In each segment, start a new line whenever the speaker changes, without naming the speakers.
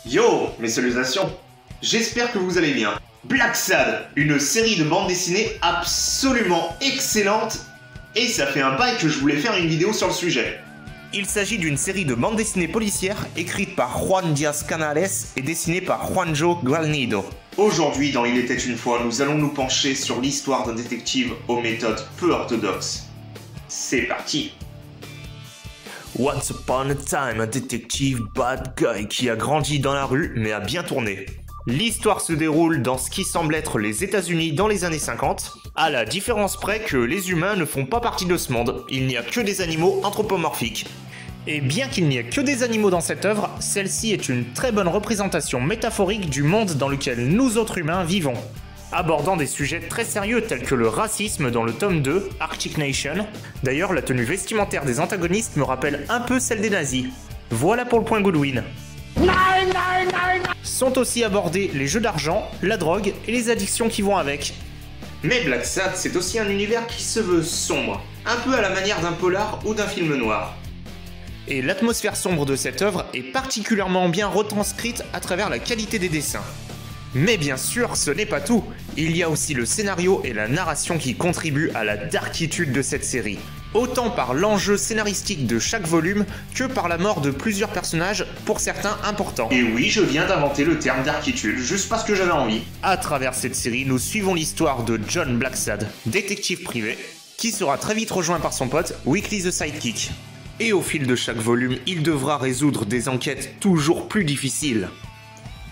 Yo, mes salutations. J'espère que vous allez bien. Black Sad, une série de bande dessinée absolument excellente, et ça fait un bail que je voulais faire une vidéo sur le sujet. Il s'agit d'une série de bandes dessinées policières écrite par Juan Diaz Canales et dessinée par Juanjo Guarnido. Aujourd'hui, dans Il était une fois, nous allons nous pencher sur l'histoire d'un détective aux méthodes peu orthodoxes. C'est parti. Once upon a time, un détective bad guy qui a grandi dans la rue mais a bien tourné. L'histoire se déroule dans ce qui semble être les États-Unis dans les années 50, à la différence près que les humains ne font pas partie de ce monde, il n'y a que des animaux anthropomorphiques. Et bien qu'il n'y ait que des animaux dans cette œuvre, celle-ci est une très bonne représentation métaphorique du monde dans lequel nous autres humains vivons, abordant des sujets très sérieux tels que le racisme dans le tome 2, Arctic Nation. D'ailleurs, la tenue vestimentaire des antagonistes me rappelle un peu celle des nazis. Voilà pour le point Goodwin. Sont aussi abordés les jeux d'argent, la drogue et les addictions qui vont avec. Mais Black Sad, c'est aussi un univers qui se veut sombre, un peu à la manière d'un polar ou d'un film noir. Et l'atmosphère sombre de cette œuvre est particulièrement bien retranscrite à travers la qualité des dessins. Mais bien sûr, ce n'est pas tout. Il y a aussi le scénario et la narration qui contribuent à la darkitude de cette série. Autant par l'enjeu scénaristique de chaque volume que par la mort de plusieurs personnages, pour certains importants. Et oui, je viens d'inventer le terme darkitude, juste parce que j'avais envie. À travers cette série, nous suivons l'histoire de John Black Sad, détective privé, qui sera très vite rejoint par son pote, Weekly the Sidekick. Et au fil de chaque volume, il devra résoudre des enquêtes toujours plus difficiles.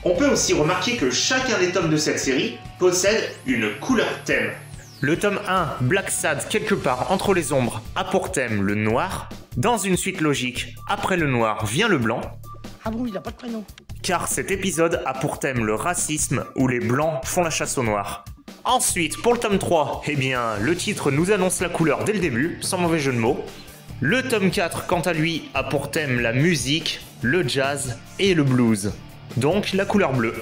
On peut aussi remarquer que chacun des tomes de cette série possède une couleur thème. Le tome 1, Black Sad quelque part entre les ombres, a pour thème le noir. Dans une suite logique, après le noir vient le blanc.
Ah bon, il n'a pas de prénom.
Car cet épisode a pour thème le racisme où les blancs font la chasse aux noirs. Ensuite, pour le tome 3, eh bien, le titre nous annonce la couleur dès le début, sans mauvais jeu de mots. Le tome 4, quant à lui, a pour thème la musique, le jazz et le blues. Donc la couleur bleue.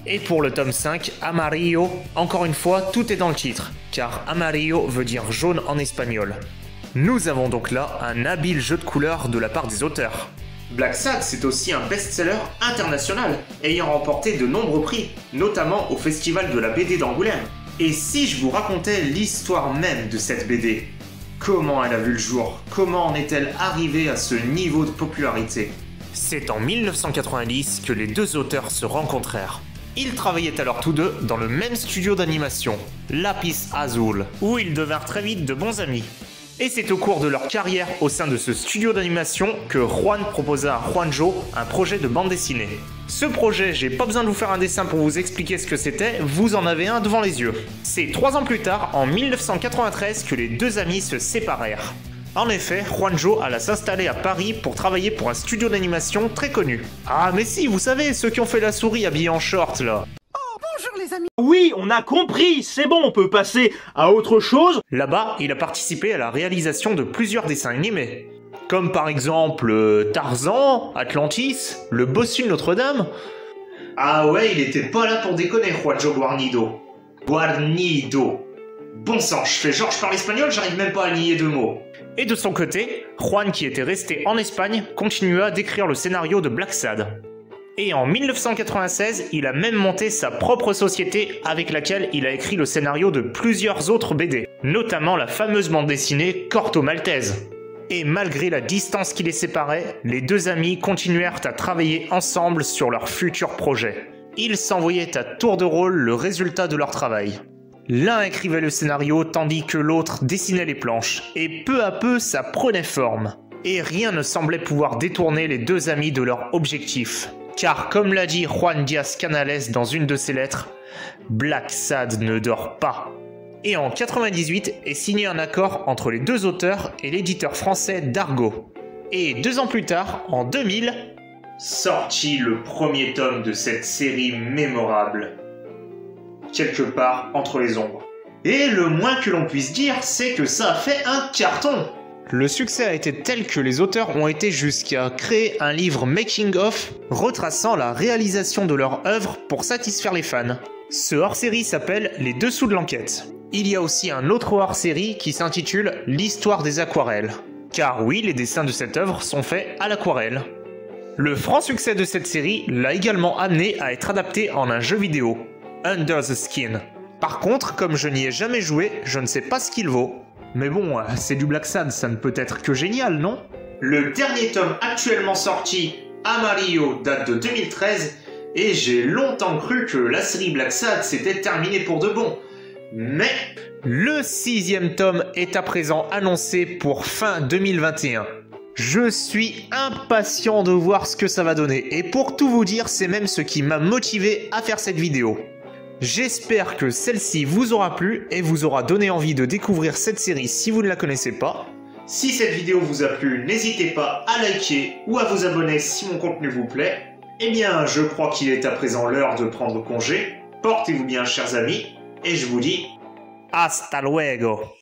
Et pour le tome 5, Amarillo, encore une fois, tout est dans le titre, car Amarillo veut dire jaune en espagnol. Nous avons donc là un habile jeu de couleurs de la part des auteurs. Black Sad, c'est aussi un best-seller international, ayant remporté de nombreux prix, notamment au Festival de la BD d'Angoulême. Et si je vous racontais l'histoire même de cette BD? Comment elle a vu le jour? Comment en est-elle arrivée à ce niveau de popularité? C'est en 1990 que les deux auteurs se rencontrèrent. Ils travaillaient alors tous deux dans le même studio d'animation, Lapis Azul, où ils devinrent très vite de bons amis. Et c'est au cours de leur carrière au sein de ce studio d'animation que Juan proposa à Juanjo un projet de bande dessinée. Ce projet, j'ai pas besoin de vous faire un dessin pour vous expliquer ce que c'était, vous en avez un devant les yeux. C'est 3 ans plus tard, en 1993, que les deux amis se séparèrent. En effet, Juanjo alla s'installer à Paris pour travailler pour un studio d'animation très connu. Ah mais si, vous savez, ceux qui ont fait la souris habillée en short là.
Oh, bonjour les amis.
Oui, on a compris, c'est bon, on peut passer à autre chose.
Là-bas, il a participé à la réalisation de plusieurs dessins animés. Comme par exemple Tarzan, Atlantis, le bossu de Notre-Dame. Ah ouais, il était pas là pour déconner, Juanjo Guarnido. Guarnido. Bon sang, je fais genre je parle espagnol, j'arrive même pas à lier deux mots. Et de son côté, Juan, qui était resté en Espagne, continua d'écrire le scénario de Black Sad. Et en 1996, il a même monté sa propre société avec laquelle il a écrit le scénario de plusieurs autres BD, notamment la fameuse bande dessinée Corto Maltese. Et malgré la distance qui les séparait, les deux amis continuèrent à travailler ensemble sur leur futur projet. Ils s'envoyaient à tour de rôle le résultat de leur travail. L'un écrivait le scénario tandis que l'autre dessinait les planches, et peu à peu ça prenait forme. Et rien ne semblait pouvoir détourner les deux amis de leur objectif. Car comme l'a dit Juan Diaz Canales dans une de ses lettres, Black Sad ne dort pas. Et en 1998 est signé un accord entre les deux auteurs et l'éditeur français Dargaud. Et 2 ans plus tard, en 2000, sortit le premier tome de cette série mémorable. Quelque part entre les ombres. Et le moins que l'on puisse dire, c'est que ça a fait un carton. Le succès a été tel que les auteurs ont été jusqu'à créer un livre making-of retraçant la réalisation de leur œuvre pour satisfaire les fans. Ce hors-série s'appelle Les Dessous de l'enquête. Il y a aussi un autre hors-série qui s'intitule L'histoire des aquarelles. Car oui, les dessins de cette œuvre sont faits à l'aquarelle. Le franc succès de cette série l'a également amené à être adapté en un jeu vidéo, Under the Skin. Par contre, comme je n'y ai jamais joué, je ne sais pas ce qu'il vaut. Mais bon, c'est du Black Sad, ça ne peut être que génial, non? Le dernier tome actuellement sorti, Amarillo, date de 2013, et j'ai longtemps cru que la série Black Sad s'était terminée pour de bon. Mais le 6e tome est à présent annoncé pour fin 2021. Je suis impatient de voir ce que ça va donner, et pour tout vous dire, c'est même ce qui m'a motivé à faire cette vidéo. J'espère que celle-ci vous aura plu et vous aura donné envie de découvrir cette série si vous ne la connaissez pas. Si cette vidéo vous a plu, n'hésitez pas à liker ou à vous abonner si mon contenu vous plaît. Eh bien, je crois qu'il est à présent l'heure de prendre congé. Portez-vous bien, chers amis, et je vous dis hasta luego.